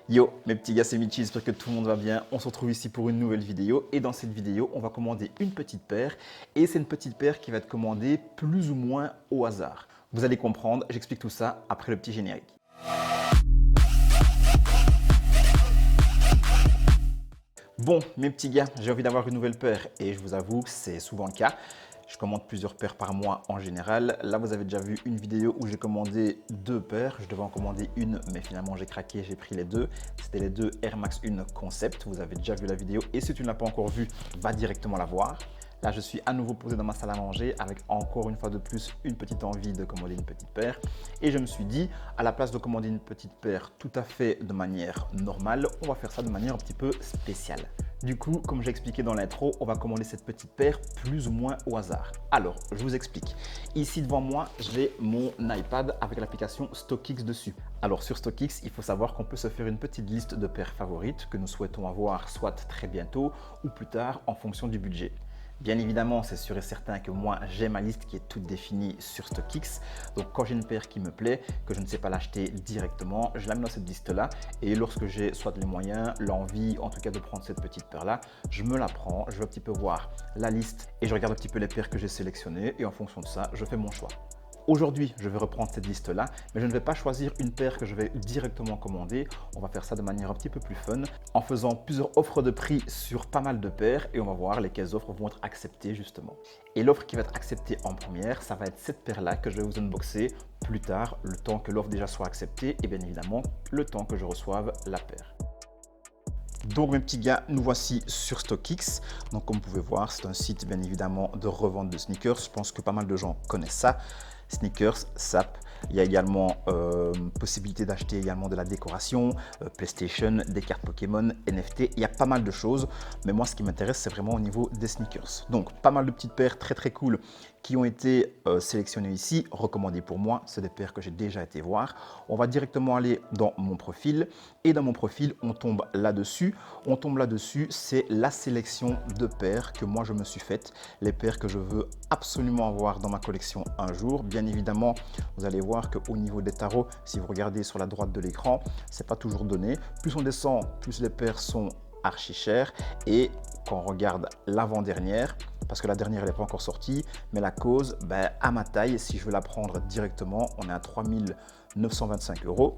Yo, mes petits gars, c'est Michi, j'espère que tout le monde va bien. On se retrouve ici pour une nouvelle vidéo et dans cette vidéo, on va commander une petite paire et c'est une petite paire qui va être commandée plus ou moins au hasard. Vous allez comprendre, j'explique tout ça après le petit générique. Bon, mes petits gars, j'ai envie d'avoir une nouvelle paire et je vous avoue que c'est souvent le cas. Je commande plusieurs paires par mois en général. Là, vous avez déjà vu une vidéo où j'ai commandé deux paires. Je devais en commander une, mais finalement, j'ai craqué, j'ai pris les deux. C'était les deux Air Max 1 Concept. Vous avez déjà vu la vidéo et si tu ne l'as pas encore vue, va directement la voir. Là, je suis à nouveau posé dans ma salle à manger avec encore une fois de plus une petite envie de commander une petite paire. Et je me suis dit, à la place de commander une petite paire tout à fait de manière normale, on va faire ça de manière un petit peu spéciale. Du coup, comme j'ai expliqué dans l'intro, on va commander cette petite paire plus ou moins au hasard. Alors, je vous explique. Ici devant moi, j'ai mon iPad avec l'application StockX dessus. Alors sur StockX, il faut savoir qu'on peut se faire une petite liste de paires favorites que nous souhaitons avoir soit très bientôt ou plus tard en fonction du budget. Bien évidemment, c'est sûr et certain que moi, j'ai ma liste qui est toute définie sur StockX. Donc, quand j'ai une paire qui me plaît, que je ne sais pas l'acheter directement, je la mets dans cette liste-là. Et lorsque j'ai soit les moyens, l'envie, en tout cas de prendre cette petite paire-là, je me la prends, je vais un petit peu voir la liste et je regarde un petit peu les paires que j'ai sélectionnées. Et en fonction de ça, je fais mon choix. Aujourd'hui, je vais reprendre cette liste-là, mais je ne vais pas choisir une paire que je vais directement commander. On va faire ça de manière un petit peu plus fun, en faisant plusieurs offres de prix sur pas mal de paires et on va voir lesquelles offres vont être acceptées justement. Et l'offre qui va être acceptée en première, ça va être cette paire-là que je vais vous unboxer plus tard, le temps que l'offre déjà soit acceptée et bien évidemment, le temps que je reçoive la paire. Donc mes petits gars, nous voici sur StockX. Donc comme vous pouvez voir, c'est un site bien évidemment de revente de sneakers. Je pense que pas mal de gens connaissent ça. Sneakers, SAP. Il y a également possibilité d'acheter également de la décoration, PlayStation, des cartes Pokémon, NFT. Il y a pas mal de choses. Mais moi, ce qui m'intéresse, c'est vraiment au niveau des sneakers. Donc pas mal de petites paires très très cool qui ont été sélectionnées ici, recommandées pour moi. C'est des paires que j'ai déjà été voir. On va directement aller dans mon profil. Et dans mon profil, on tombe là-dessus. On tombe là-dessus, c'est la sélection de paires que moi je me suis faite. Les paires que je veux absolument avoir dans ma collection un jour. Bien évidemment, vous allez voir qu'au niveau des tarots, si vous regardez sur la droite de l'écran, c'est pas toujours donné. Plus on descend, plus les paires sont archi chères. Et quand on regarde l'avant-dernière, parce que la dernière elle n'est pas encore sortie, mais la cause, à ma taille, si je veux la prendre directement, on est à 3 925 €.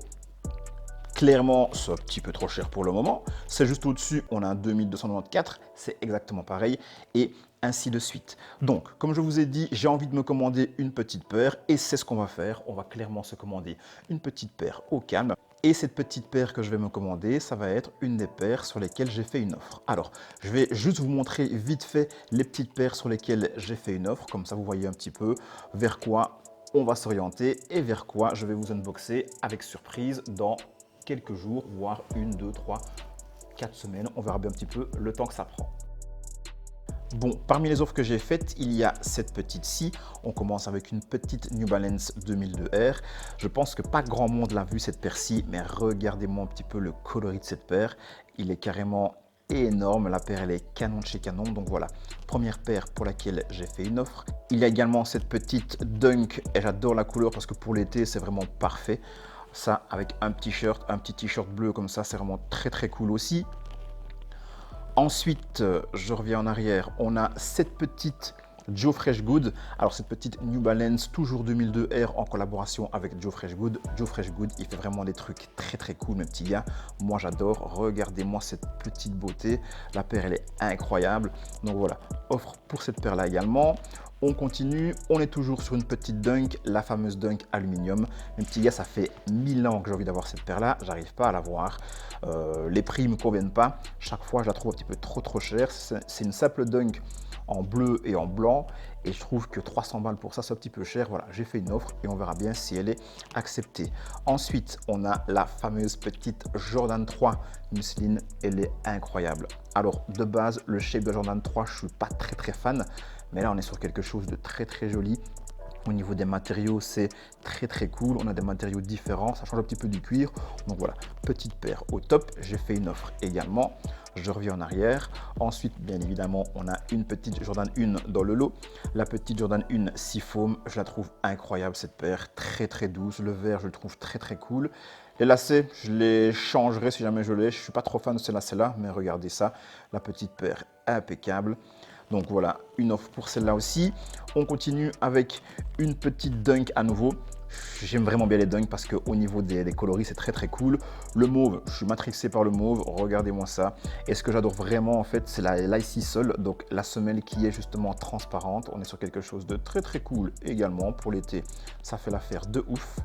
Clairement, c'est un petit peu trop cher pour le moment. C'est juste au-dessus, on a un 2294, c'est exactement pareil, et ainsi de suite. Donc, comme je vous ai dit, j'ai envie de me commander une petite paire, et c'est ce qu'on va faire. On va clairement se commander une petite paire au calme. Et cette petite paire que je vais me commander, ça va être une des paires sur lesquelles j'ai fait une offre. Alors, je vais juste vous montrer vite fait les petites paires sur lesquelles j'ai fait une offre. Comme ça, vous voyez un petit peu vers quoi on va s'orienter et vers quoi je vais vous unboxer avec surprise dans quelques jours, voire 1, 2, 3, 4 semaines. On verra bien un petit peu le temps que ça prend. Bon, parmi les offres que j'ai faites, il y a cette petite-ci. On commence avec une petite New Balance 2002R. Je pense que pas grand monde l'a vu cette paire-ci, mais regardez-moi un petit peu le coloris de cette paire. Il est carrément énorme. La paire, elle est canon de chez Canon. Donc voilà, première paire pour laquelle j'ai fait une offre. Il y a également cette petite Dunk et j'adore la couleur parce que pour l'été, c'est vraiment parfait. Ça, avec un petit t-shirt bleu comme ça, c'est vraiment très très cool aussi. Ensuite, je reviens en arrière, on a cette petite Joe Freshgood. Alors cette petite New Balance, toujours 2002R en collaboration avec Joe Freshgood. Joe Freshgood, il fait vraiment des trucs très très cool mes petits gars. Moi j'adore, regardez-moi cette petite beauté. La paire elle est incroyable. Donc voilà, offre pour cette paire là également. On continue, on est toujours sur une petite Dunk, la fameuse Dunk aluminium. Mes petits gars, ça fait 1000 ans que j'ai envie d'avoir cette paire-là, j'arrive pas à l'avoir. Les prix ne me conviennent pas, chaque fois je la trouve un petit peu trop chère. C'est une simple Dunk en bleu et en blanc et je trouve que 300 balles pour ça, c'est un petit peu cher. Voilà, j'ai fait une offre et on verra bien si elle est acceptée. Ensuite, on a la fameuse petite Jordan 3 Muslin, elle est incroyable. Alors, de base, le shape de Jordan 3, je suis pas très fan. Mais là, on est sur quelque chose de très joli. Au niveau des matériaux, c'est très cool. On a des matériaux différents. Ça change un petit peu du cuir. Donc voilà, petite paire au top. J'ai fait une offre également. Je reviens en arrière. Ensuite, bien évidemment, on a une petite Jordan 1 dans le lot. La petite Jordan 1 Seafoam, je la trouve incroyable cette paire. Très douce. Le vert, je le trouve très cool. Les lacets, je les changerai si jamais je l'ai. Je ne suis pas trop fan de ces lacets-là, mais regardez ça. La petite paire impeccable. Donc voilà, une offre pour celle-là aussi. On continue avec une petite Dunk à nouveau. J'aime vraiment bien les Dunk parce qu'au niveau des coloris, c'est très cool. Le mauve, je suis matrixé par le mauve. Regardez-moi ça. Et ce que j'adore vraiment, en fait, c'est l'Icy Sol. Donc la semelle qui est justement transparente. On est sur quelque chose de très cool également pour l'été. Ça fait l'affaire de ouf.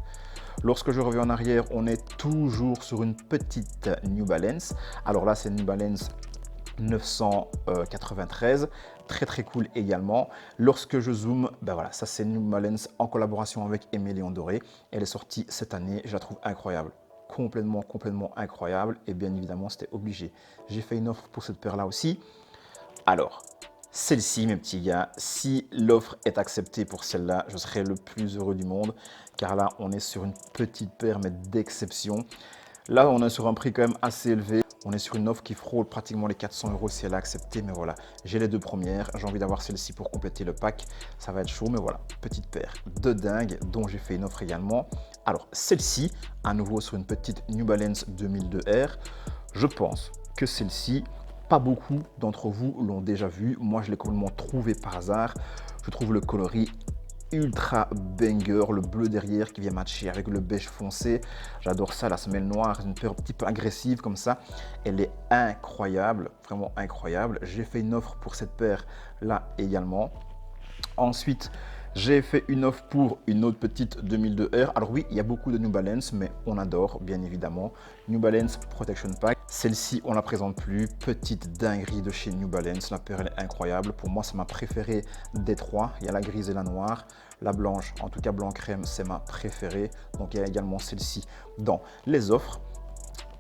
Lorsque je reviens en arrière, on est toujours sur une petite New Balance. Alors là, c'est New Balance 993, très cool également. Lorsque je zoome, ben voilà, ça c'est New Balance en collaboration avec Émilion Doré. Elle est sortie cette année, je la trouve incroyable. Complètement incroyable. Et bien évidemment, c'était obligé. J'ai fait une offre pour cette paire-là aussi. Alors, celle-ci, mes petits gars, si l'offre est acceptée pour celle-là, je serai le plus heureux du monde. Car là, on est sur une petite paire, mais d'exception. Là, on est sur un prix quand même assez élevé. On est sur une offre qui frôle pratiquement les 400 € si elle a accepté. Mais voilà, j'ai les deux premières. J'ai envie d'avoir celle-ci pour compléter le pack. Ça va être chaud, mais voilà, petite paire de dingue dont j'ai fait une offre également. Alors, celle-ci, à nouveau sur une petite New Balance 2002R. Je pense que celle-ci, pas beaucoup d'entre vous l'ont déjà vue. Moi, je l'ai complètement trouvé par hasard. Je trouve le coloris ultra banger, le bleu derrière qui vient matcher avec le beige foncé. J'adore ça, la semelle noire, une paire un petit peu agressive comme ça. Elle est incroyable, vraiment incroyable. J'ai fait une offre pour cette paire là également. Ensuite, j'ai fait une offre pour une autre petite 2002R. Alors oui, il y a beaucoup de New Balance, mais on adore, bien évidemment. New Balance Protection Pack. Celle-ci, on ne la présente plus. Petite dinguerie de chez New Balance. La paire, elle est incroyable. Pour moi, c'est ma préférée des trois. Il y a la grise et la noire. La blanche, en tout cas blanc crème, c'est ma préférée. Donc, il y a également celle-ci dans les offres.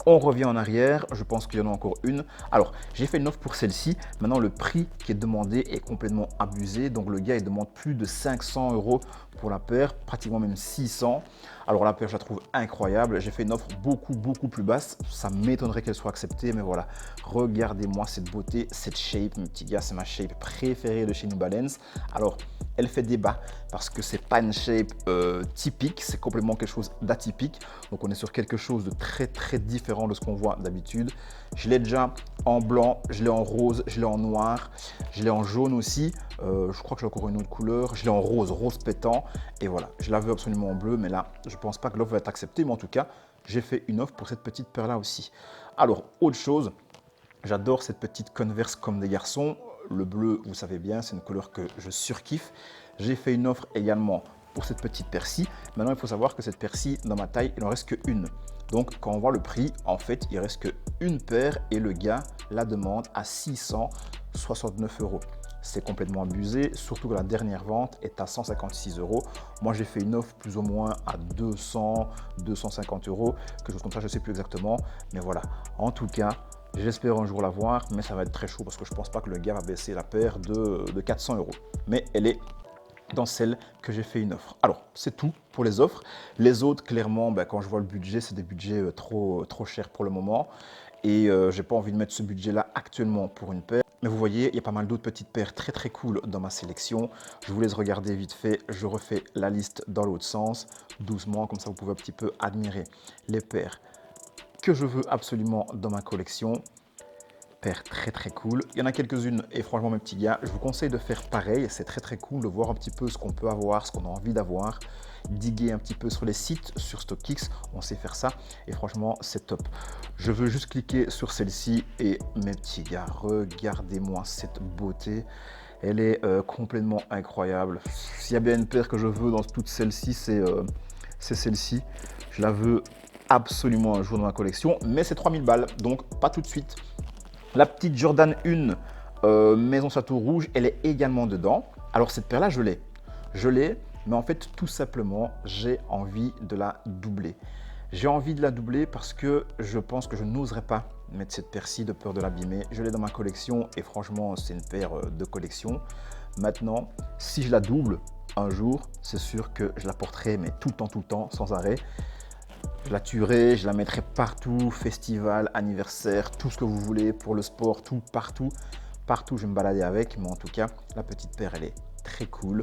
On revient en arrière, je pense qu'il y en a encore une. Alors, j'ai fait une offre pour celle-ci. Maintenant, le prix qui est demandé est complètement abusé. Donc, le gars, il demande plus de 500 € pour la paire, pratiquement même 600. Alors, la paire, je la trouve incroyable. J'ai fait une offre beaucoup plus basse. Ça m'étonnerait qu'elle soit acceptée, mais voilà. Regardez-moi cette beauté, cette shape, mes petits gars. C'est ma shape préférée de chez New Balance. Alors, elle fait débat parce que c'est pas une shape typique, c'est complètement quelque chose d'atypique. Donc on est sur quelque chose de très différent de ce qu'on voit d'habitude. Je l'ai déjà en blanc, je l'ai en rose, je l'ai en noir, je l'ai en jaune aussi. Je crois que j'ai encore une autre couleur. Je l'ai en rose, rose pétant. Et voilà, je la veux absolument en bleu, mais là, je pense pas que l'offre va être acceptée. Mais en tout cas, j'ai fait une offre pour cette petite paire-là aussi. Alors, autre chose, j'adore cette petite Converse comme des garçons. Le bleu, vous savez bien, c'est une couleur que je surkiffe. J'ai fait une offre également pour cette petite paire-ci. Maintenant, il faut savoir que cette paire-ci, dans ma taille, il n'en reste qu'une. Donc, quand on voit le prix, en fait, il reste qu'une paire et le gars la demande à 669 €. C'est complètement abusé, surtout que la dernière vente est à 156 €. Moi, j'ai fait une offre plus ou moins à 200, 250 €, quelque chose comme ça, je ne sais plus exactement. Mais voilà, en tout cas, j'espère un jour la voir, mais ça va être très chaud parce que je ne pense pas que le gars va baisser la paire de 400 €. Mais elle est dans celle que j'ai fait une offre. Alors, c'est tout pour les offres. Les autres, clairement, quand je vois le budget, c'est des budgets trop chers pour le moment. Et je n'ai pas envie de mettre ce budget-là actuellement pour une paire. Mais vous voyez, il y a pas mal d'autres petites paires très cool dans ma sélection. Je vous laisse regarder vite fait. Je refais la liste dans l'autre sens, doucement, comme ça vous pouvez un petit peu admirer les paires que je veux absolument dans ma collection. Paire très cool. Il y en a quelques-unes et franchement mes petits gars, je vous conseille de faire pareil. C'est très cool de voir un petit peu ce qu'on peut avoir, ce qu'on a envie d'avoir. Diguer un petit peu sur les sites, sur StockX, on sait faire ça et franchement c'est top. Je veux juste cliquer sur celle-ci et mes petits gars, regardez-moi cette beauté. Elle est complètement incroyable. S'il y a bien une paire que je veux dans toute celle-ci, c'est celle-ci. Je la veux absolument un jour dans ma collection, mais c'est 3000 balles, donc pas tout de suite. La petite Jordan 1 Maison Château Rouge, elle est également dedans. Alors cette paire-là, je l'ai, mais en fait, tout simplement, j'ai envie de la doubler. J'ai envie de la doubler parce que je pense que je n'oserais pas mettre cette paire-ci de peur de l'abîmer. Je l'ai dans ma collection et franchement, c'est une paire de collection. Maintenant, si je la double un jour, c'est sûr que je la porterai, mais tout le temps, sans arrêt. Je la tuerai, je la mettrai partout, festival, anniversaire, tout ce que vous voulez, pour le sport, tout, partout. Partout, je vais me balader avec, mais en tout cas, la petite paire, elle est très cool.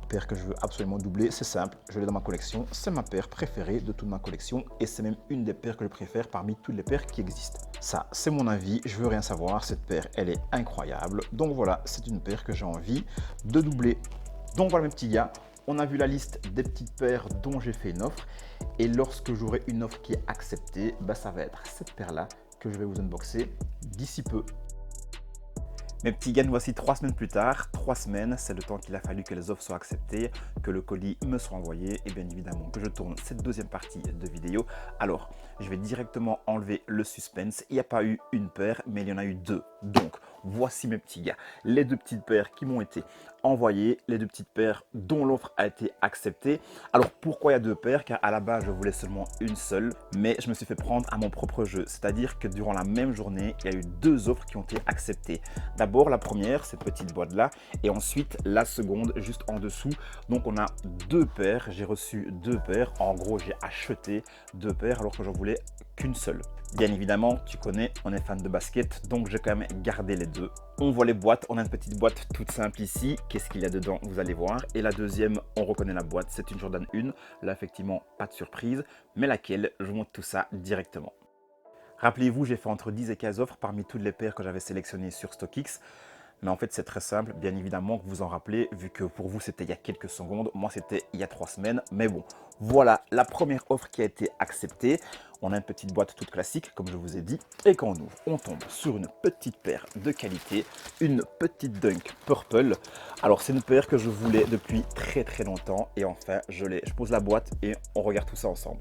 paire que je veux absolument doubler. C'est simple, je l'ai dans ma collection. C'est ma paire préférée de toute ma collection et c'est même une des paires que je préfère parmi toutes les paires qui existent. Ça, c'est mon avis, je veux rien savoir. Cette paire, elle est incroyable. Donc voilà, c'est une paire que j'ai envie de doubler. Donc voilà mes petits gars, on a vu la liste des petites paires dont j'ai fait une offre. Et lorsque j'aurai une offre qui est acceptée, ça va être cette paire-là que je vais vous unboxer d'ici peu. Mes petits gars, nous voici 3 semaines plus tard. 3 semaines, c'est le temps qu'il a fallu que les offres soient acceptées, que le colis me soit envoyé et bien évidemment que je tourne cette deuxième partie de vidéo. Alors, je vais directement enlever le suspense. Il n'y a pas eu une paire, mais il y en a eu deux. Donc, voici mes petits gars, les deux petites paires qui m'ont été envoyées, les deux petites paires dont l'offre a été acceptée. Alors, pourquoi il y a deux paires? Car à la base, je voulais seulement une seule, mais je me suis fait prendre à mon propre jeu. C'est-à-dire que durant la même journée, il y a eu deux offres qui ont été acceptées. D'abord, la première, cette petite boîte-là, et ensuite la seconde, juste en dessous. Donc, on a deux paires. J'ai reçu deux paires. En gros, j'ai acheté deux paires alors que j'en voulais qu'une seule. Bien évidemment, tu connais, on est fan de basket, donc j'ai quand même gardé les deux. On voit les boîtes, on a une petite boîte toute simple ici. Qu'est-ce qu'il y a dedans? Vous allez voir. Et la deuxième, on reconnaît la boîte, c'est une Jordan 1. Là, effectivement, pas de surprise, mais laquelle? Je vous montre tout ça directement. Rappelez-vous, j'ai fait entre 10 et 15 offres parmi toutes les paires que j'avais sélectionnées sur StockX. Mais en fait, c'est très simple, bien évidemment que vous en rappelez, vu que pour vous, c'était il y a quelques secondes. Moi, c'était il y a 3 semaines. Mais bon, voilà la première offre qui a été acceptée. On a une petite boîte toute classique, comme je vous ai dit. Et quand on ouvre, on tombe sur une petite paire de qualité, une petite Dunk Purple. Alors, c'est une paire que je voulais depuis très longtemps. Et enfin, je l'ai. Je pose la boîte et on regarde tout ça ensemble.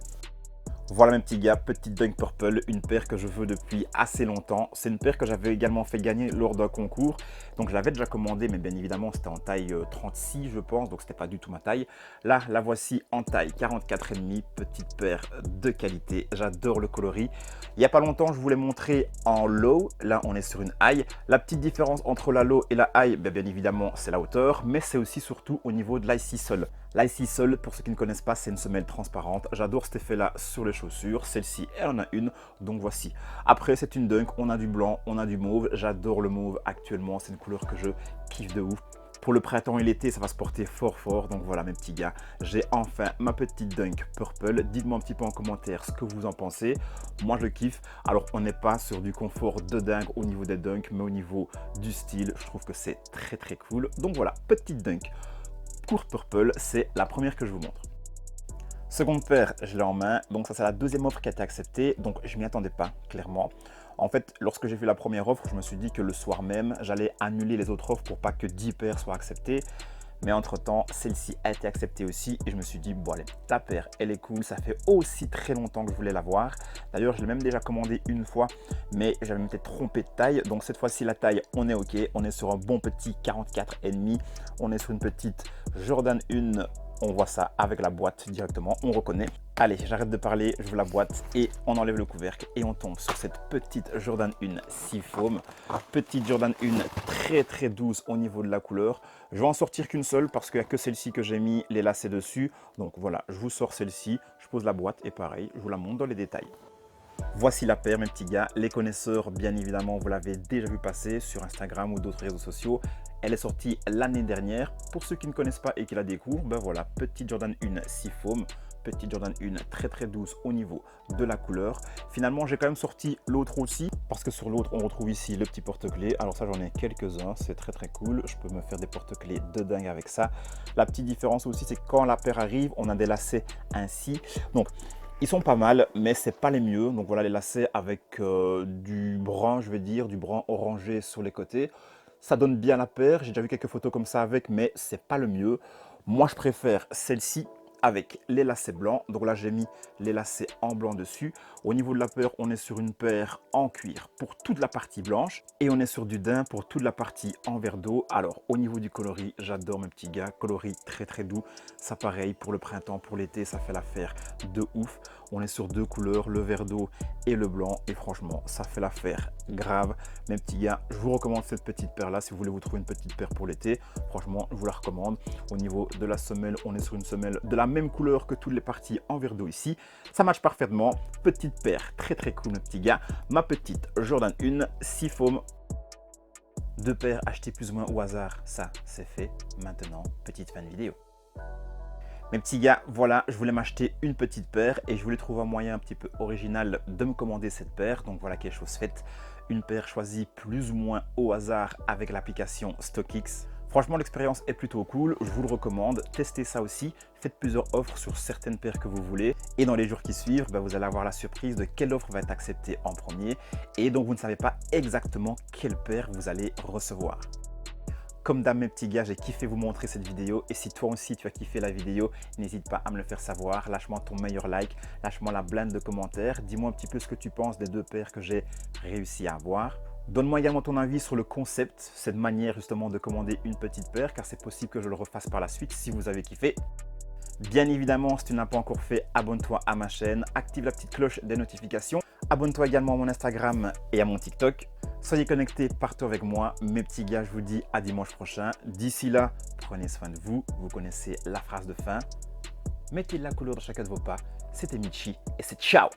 Voilà mes petits gars, petite Dunk Purple, une paire que je veux depuis assez longtemps. C'est une paire que j'avais également fait gagner lors d'un concours. Donc je l'avais déjà commandée, mais bien évidemment c'était en taille 36 je pense, donc c'était pas du tout ma taille. Là, la voici en taille 44,5, petite paire de qualité. J'adore le coloris. Il n'y a pas longtemps, je vous l'ai montré en low. Là, on est sur une high. La petite différence entre la low et la high, bien évidemment, c'est la hauteur, mais c'est aussi surtout au niveau de l'IC Sole. L'IC Sole, pour ceux qui ne connaissent pas, c'est une semelle transparente. J'adore cet effet-là sur les chaussures. Celle-ci, elle en a une, donc voici. Après, c'est une Dunk, on a du blanc, on a du mauve. J'adore le mauve actuellement, c'est une couleur que je kiffe de ouf. Pour le printemps et l'été, ça va se porter fort. Donc voilà mes petits gars, j'ai enfin ma petite Dunk Purple. Dites-moi un petit peu en commentaire ce que vous en pensez. Moi, je kiffe. Alors, on n'est pas sur du confort de dingue au niveau des Dunks, mais au niveau du style, je trouve que c'est très cool. Donc voilà, petite Dunk courte Purple, c'est la première que je vous montre. Seconde paire, je l'ai en main. Donc ça, c'est la deuxième offre qui a été acceptée. Donc je m'y attendais pas, clairement. En fait, lorsque j'ai vu la première offre, je me suis dit que le soir même, j'allais annuler les autres offres pour pas que 10 paires soient acceptées. Mais entre-temps, celle-ci a été acceptée aussi et je me suis dit, bon allez, ta paire, elle est cool. Ça fait aussi très longtemps que je voulais l'avoir. D'ailleurs, je l'ai même déjà commandé une fois, mais j'avais peut-être trompé de taille. Donc cette fois-ci, la taille, on est OK. On est sur un bon petit 44,5. On est sur une petite Jordan 1. On voit ça avec la boîte directement, on reconnaît. Allez, j'arrête de parler, je veux la boîte et on enlève le couvercle et on tombe sur cette petite Jordan 1 Seafoam. Petite Jordan 1 très douce au niveau de la couleur. Je vais en sortir qu'une seule parce qu'il n'y a que celle-ci que j'ai mis les lacets dessus. Donc voilà, je vous sors celle-ci, je pose la boîte et pareil, je vous la montre dans les détails. Voici la paire mes petits gars, les connaisseurs bien évidemment vous l'avez déjà vu passer sur Instagram ou d'autres réseaux sociaux. Elle est sortie l'année dernière. Pour ceux qui ne connaissent pas et qui la découvrent, ben voilà, petite Jordan 1 Seafoam, petite Jordan 1 très douce au niveau de la couleur. Finalement, j'ai quand même sorti l'autre aussi, parce que sur l'autre, on retrouve ici le petit porte-clés. Alors ça, j'en ai quelques-uns, c'est très cool. Je peux me faire des porte-clés de dingue avec ça. La petite différence aussi, c'est que quand la paire arrive, on a des lacets ainsi. Donc, ils sont pas mal, mais c'est pas les mieux. Donc voilà les lacets avec du brun, je vais dire, du brun orangé sur les côtés. Ça donne bien la paire, j'ai déjà vu quelques photos comme ça avec, mais c'est pas le mieux. Moi, je préfère celle-ci avec les lacets blancs. Donc là, j'ai mis les lacets en blanc dessus. Au niveau de la paire, on est sur une paire en cuir pour toute la partie blanche et on est sur du daim pour toute la partie en verre d'eau. Alors, au niveau du coloris, j'adore mes petits gars. Coloris très doux. Ça, pareil, pour le printemps, pour l'été, ça fait l'affaire de ouf. On est sur deux couleurs, le vert d'eau et le blanc. Et franchement, ça fait l'affaire grave. Mes petits gars, je vous recommande cette petite paire-là. Si vous voulez vous trouver une petite paire pour l'été, franchement, je vous la recommande. Au niveau de la semelle, on est sur une semelle de la même couleur que toutes les parties en verre d'eau ici. Ça match parfaitement. Petite paire très cool, mes petits gars. Ma petite Jordan 1 Seafoam. Deux paires achetées plus ou moins au hasard. Ça, c'est fait. Maintenant, petite fin de vidéo. Mes petits gars, voilà, je voulais m'acheter une petite paire et je voulais trouver un moyen un petit peu original de me commander cette paire. Donc voilà, quelque chose faite. Une paire choisie plus ou moins au hasard avec l'application StockX. Franchement, l'expérience est plutôt cool, je vous le recommande. Testez ça aussi, faites plusieurs offres sur certaines paires que vous voulez. Et dans les jours qui suivent, vous allez avoir la surprise de quelle offre va être acceptée en premier. Et donc, vous ne savez pas exactement quelle paire vous allez recevoir. Comme d'hab mes petits gars, j'ai kiffé vous montrer cette vidéo et si toi aussi tu as kiffé la vidéo, n'hésite pas à me le faire savoir. Lâche-moi ton meilleur like, lâche-moi la blinde de commentaires. Dis-moi un petit peu ce que tu penses des deux paires que j'ai réussi à avoir. Donne-moi également ton avis sur le concept, cette manière justement de commander une petite paire car c'est possible que je le refasse par la suite si vous avez kiffé. Bien évidemment, si tu n'as pas encore fait, abonne-toi à ma chaîne, active la petite cloche des notifications. Abonne-toi également à mon Instagram et à mon TikTok. Soyez connectés partout avec moi. Mes petits gars, je vous dis à dimanche prochain. D'ici là, prenez soin de vous. Vous connaissez la phrase de fin. Mettez de la couleur dans chacun de vos pas. C'était Michi et c'est ciao!